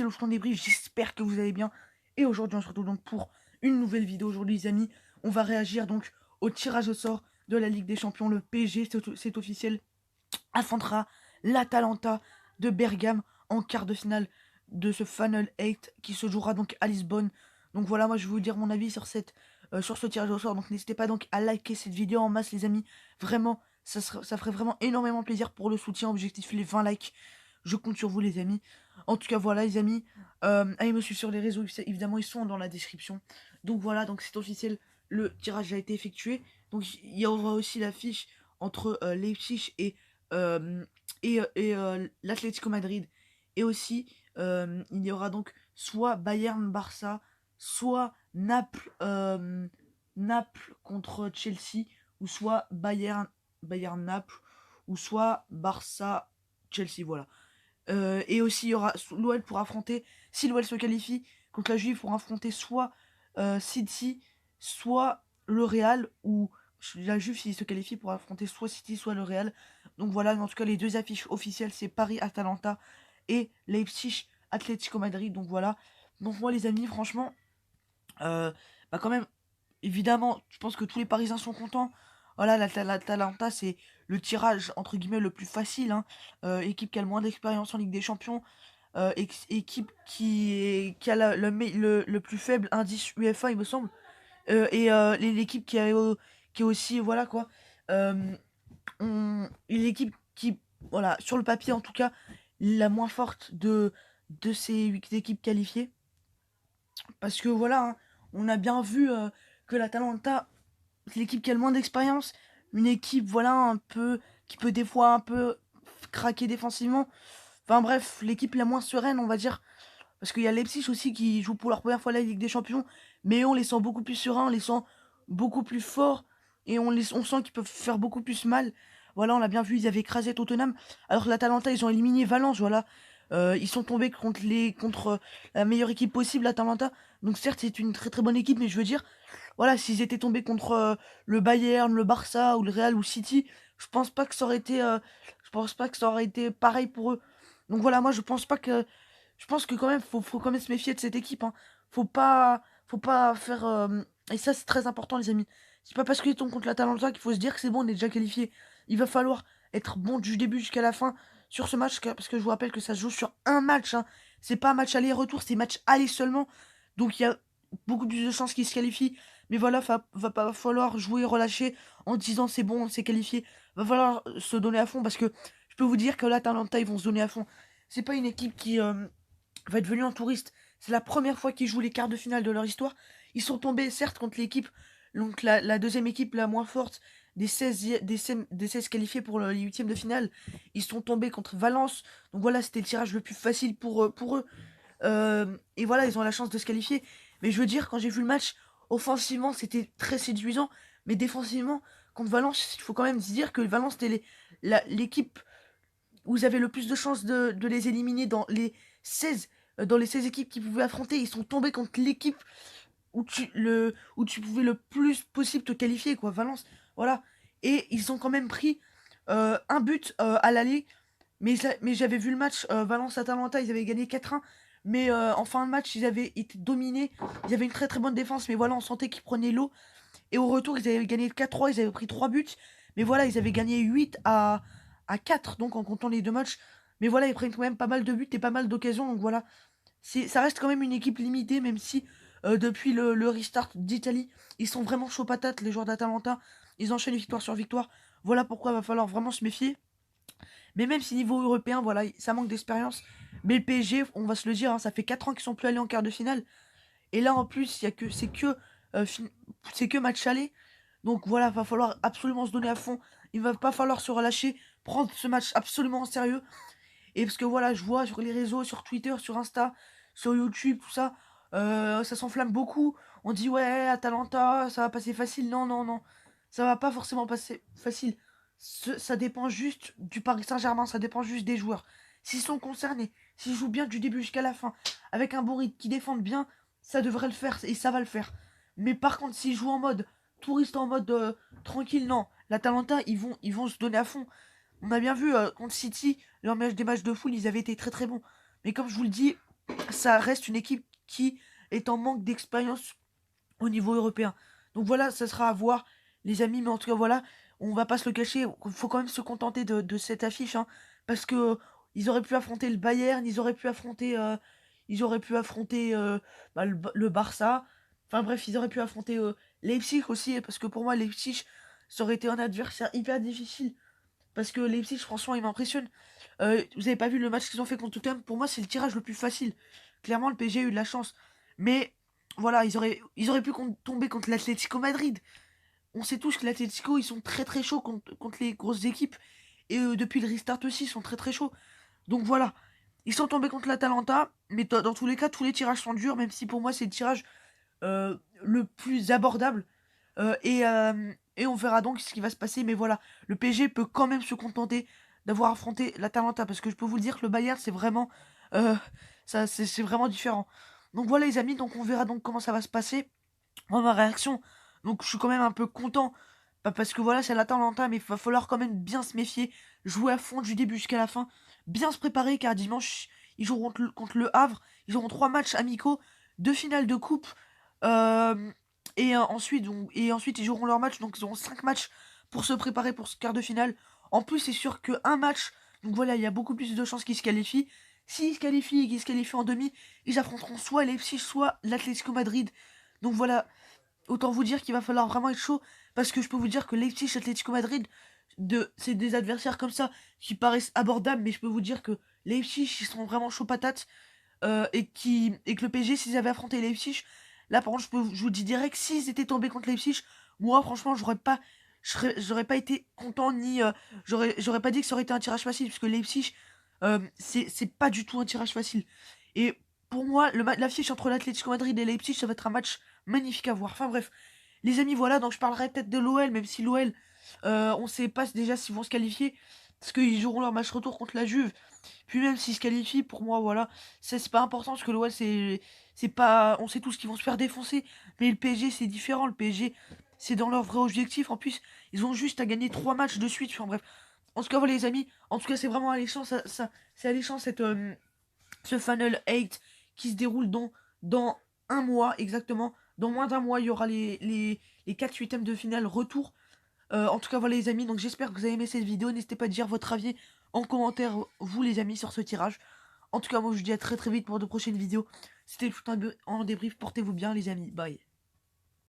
c'est le débrief, j'espère que vous allez bien. Et aujourd'hui on se retrouve donc pour une nouvelle vidéo. Aujourd'hui les amis, on va réagir donc au tirage au sort de la Ligue des Champions. Le PSG, c'est officiel, affrontera l'Atalanta de Bergame en quart de finale de ce Final 8 qui se jouera donc à Lisbonne. Donc voilà, moi je vais vous dire mon avis sur ce tirage au sort. Donc n'hésitez pas donc à liker cette vidéo en masse les amis. Vraiment, ça ferait vraiment énormément plaisir pour le soutien. Objectif les 20 likes. Je compte sur vous les amis. En tout cas voilà les amis, allez me suivre sur les réseaux, évidemment ils sont dans la description. Donc voilà, donc c'est officiel, le tirage a été effectué. Donc il y aura aussi l'affiche entre Leipzig et l'Atlético Madrid. Et aussi il y aura donc soit Bayern-Barça, soit Naples contre Chelsea, ou soit Bayern-Naples, ou soit Barça-Chelsea, voilà. Et aussi, il y aura l'OL pour affronter, si l'OL se qualifie contre la Juve, pour affronter soit City, soit le Real, ou la Juve s'il se qualifie pour affronter soit City, soit le Real. Donc voilà, en tout cas, les deux affiches officielles, c'est Paris-Atalanta et Leipzig-Atlético Madrid. Donc voilà. Donc moi, les amis, franchement, quand même, évidemment, je pense que tous les Parisiens sont contents. Voilà, l'Atalanta, c'est le tirage, entre guillemets, le plus facile, hein. Équipe qui a le moins d'expérience en Ligue des Champions. Équipe qui a le plus faible indice UEFA, il me semble. L'équipe qui est aussi, voilà quoi. L'équipe qui, voilà, sur le papier en tout cas, la moins forte de ces 8 équipes qualifiées. Parce que voilà, hein, on a bien vu que l'Atalanta, c'est l'équipe qui a le moins d'expérience. Une équipe, voilà, un peu, qui peut des fois un peu craquer défensivement. Enfin bref, l'équipe la moins sereine, on va dire. Parce qu'il y a Leipzig aussi qui joue pour leur première fois la Ligue des Champions. Mais on les sent beaucoup plus sereins, on les sent beaucoup plus forts. Et on sent qu'ils peuvent faire beaucoup plus mal. Voilà, on l'a bien vu, ils avaient écrasé Tottenham. Alors que l'Atalanta, ils ont éliminé Valence, voilà. Ils sont tombés contre la meilleure équipe possible, l'Atalanta. Donc certes, c'est une très très bonne équipe, mais je veux dire, voilà, s'ils étaient tombés contre le Bayern, le Barça ou le Real ou City, je pense pas que ça aurait été pareil pour eux. Donc voilà, moi je pense que quand même faut quand même se méfier de cette équipe, hein. Faut pas faire et ça c'est très important les amis. C'est pas parce qu'ils tombent contre l'Atalanta qu'il faut se dire que c'est bon, on est déjà qualifié. Il va falloir être bon du début jusqu'à la fin sur ce match, parce que je vous rappelle que ça se joue sur un match, hein. C'est pas un match aller-retour, c'est match aller seulement. Donc il y a beaucoup plus de chances qu'ils se qualifient. Mais voilà, va pas falloir jouer relâché en disant c'est bon, on s'est qualifié. Va falloir se donner à fond, parce que je peux vous dire que l'Atalanta, ils vont se donner à fond. C'est pas une équipe qui va être venue en touriste. C'est la première fois qu'ils jouent les quarts de finale de leur histoire. Ils sont tombés, certes, contre l'équipe, donc la deuxième équipe la moins forte des 16 qualifiés pour les huitièmes de finale. Ils sont tombés contre Valence. Donc voilà, c'était le tirage le plus facile pour eux. Et voilà, ils ont la chance de se qualifier. Mais je veux dire, quand j'ai vu le match, offensivement, c'était très séduisant. Mais défensivement, contre Valence, il faut quand même se dire que Valence, c'était l'équipe où vous avez le plus de chances de les éliminer 16, dans les 16 équipes qu'ils pouvaient affronter. Ils sont tombés contre l'équipe où tu pouvais le plus possible te qualifier, quoi, Valence. Voilà. Et ils ont quand même pris un but à l'aller. Mais j'avais vu le match Valence-Atalanta, ils avaient gagné 4-1. Mais en fin de match, ils avaient été dominés. Ils avaient une très très bonne défense. Mais voilà, on sentait qu'ils prenaient l'eau. Et au retour, ils avaient gagné 4-3. Ils avaient pris 3 buts. Mais voilà, ils avaient gagné 8 à 4. Donc en comptant les deux matchs. Mais voilà, ils prennent quand même pas mal de buts et pas mal d'occasions. Donc voilà, ça reste quand même une équipe limitée. Même si depuis le restart d'Italie, ils sont vraiment chauds patates, les joueurs d'Atalanta. Ils enchaînent victoire sur victoire. Voilà pourquoi il va falloir vraiment se méfier. Mais même si niveau européen, voilà, ça manque d'expérience. Mais le PSG, on va se le dire, hein, ça fait 4 ans qu'ils sont plus allés en quart de finale. Et là, en plus, euh, c'est que match aller. Donc voilà, va falloir absolument se donner à fond. Il va pas falloir se relâcher, prendre ce match absolument en sérieux. Et parce que voilà, je vois sur les réseaux, sur Twitter, sur Insta, sur YouTube, tout ça, ça s'enflamme beaucoup. On dit ouais, Atalanta, ça va passer facile. Non, non, non. Ça va pas forcément passer facile. Ça dépend juste du Paris Saint-Germain, ça dépend juste des joueurs. S'ils sont concernés, s'ils jouent bien du début jusqu'à la fin, avec un bon rythme, qui défendent bien, ça devrait le faire et ça va le faire. Mais par contre, s'ils jouent en mode touriste, en mode tranquille, non. L'Atalanta, ils vont se donner à fond. On a bien vu contre City, des matchs de foot, ils avaient été très très bons. Mais comme je vous le dis, ça reste une équipe qui est en manque d'expérience au niveau européen. Donc voilà, ça sera à voir, les amis, mais en tout cas, voilà, on va pas se le cacher, faut quand même se contenter de cette affiche, hein, parce que ils auraient pu affronter le Bayern, ils auraient pu affronter bah, le Barça, enfin bref, ils auraient pu affronter Leipzig aussi, parce que pour moi, Leipzig, ça aurait été un adversaire hyper difficile, parce que Leipzig, franchement, il m'impressionne. Vous avez pas vu le match qu'ils ont fait contre Tottenham? Pour moi, c'est le tirage le plus facile. Clairement, le PSG a eu de la chance. Mais voilà, ils auraient pu tomber contre l'Atlético Madrid. On sait tous que l'Atlético, ils sont très très chauds contre les grosses équipes. Et depuis le restart aussi, ils sont très très chauds. Donc voilà, ils sont tombés contre l'Atalanta. Mais dans tous les cas, tous les tirages sont durs, même si pour moi, c'est le tirage le plus abordable. Et on verra donc ce qui va se passer. Mais voilà, le PSG peut quand même se contenter d'avoir affronté l'Atalanta. Parce que je peux vous le dire que le Bayern, c'est vraiment, euh, c'est vraiment différent. Donc voilà les amis, donc on verra donc comment ça va se passer. Moi, ma réaction, donc je suis quand même un peu content. Pas parce que voilà, c'est l'Atalanta, mais il va falloir quand même bien se méfier. Jouer à fond du début jusqu'à la fin. Bien se préparer car dimanche, ils joueront contre le Havre. Ils auront 3 matchs amicaux, 2 finales de coupe. Ensuite, ils joueront leur match, donc ils auront 5 matchs pour se préparer pour ce quart de finale. En plus, c'est sûr qu'un match, donc voilà, il y a beaucoup plus de chances qu'ils se qualifient. S'ils se qualifient et qu'ils se qualifient en demi, ils affronteront soit Leipzig, soit l'Atlético Madrid. Donc voilà, autant vous dire qu'il va falloir vraiment être chaud, parce que je peux vous dire que Leipzig, Atlético Madrid, c'est des adversaires comme ça qui paraissent abordables, mais je peux vous dire que Leipzig, ils sont vraiment chauds patates et que le PSG, s'ils avaient affronté Leipzig, là par contre, je vous dis direct, s'ils étaient tombés contre Leipzig, moi franchement, j'aurais pas été content ni j'aurais pas dit que ça aurait été un tirage facile, parce que Leipzig, c'est pas du tout un tirage facile. Et pour moi, l'affiche entre l'Atlético Madrid et Leipzig, ça va être un match magnifique à voir. Enfin bref, les amis, voilà, donc je parlerai peut-être de l'OL, même si l'OL, on sait pas déjà s'ils vont se qualifier, parce qu'ils joueront leur match retour contre la Juve. Puis même s'ils se qualifient, pour moi, voilà, c'est pas important parce que l'OL, c'est pas. On sait tous qu'ils vont se faire défoncer. Mais le PSG, c'est différent. Le PSG, c'est dans leur vrai objectif. En plus, ils ont juste à gagner 3 matchs de suite. Enfin bref. En tout cas, voilà, les amis. En tout cas, c'est vraiment alléchant. C'est alléchant ce Final 8 qui se déroule dans un mois exactement. Dans moins d'un mois, il y aura les 4 huitièmes de finale retour. En tout cas, voilà les amis, donc j'espère que vous avez aimé cette vidéo. N'hésitez pas à dire votre avis en commentaire, vous les amis, sur ce tirage. En tout cas, moi je vous dis à très très vite pour de prochaines vidéos. C'était tout un débrief, portez-vous bien les amis, bye.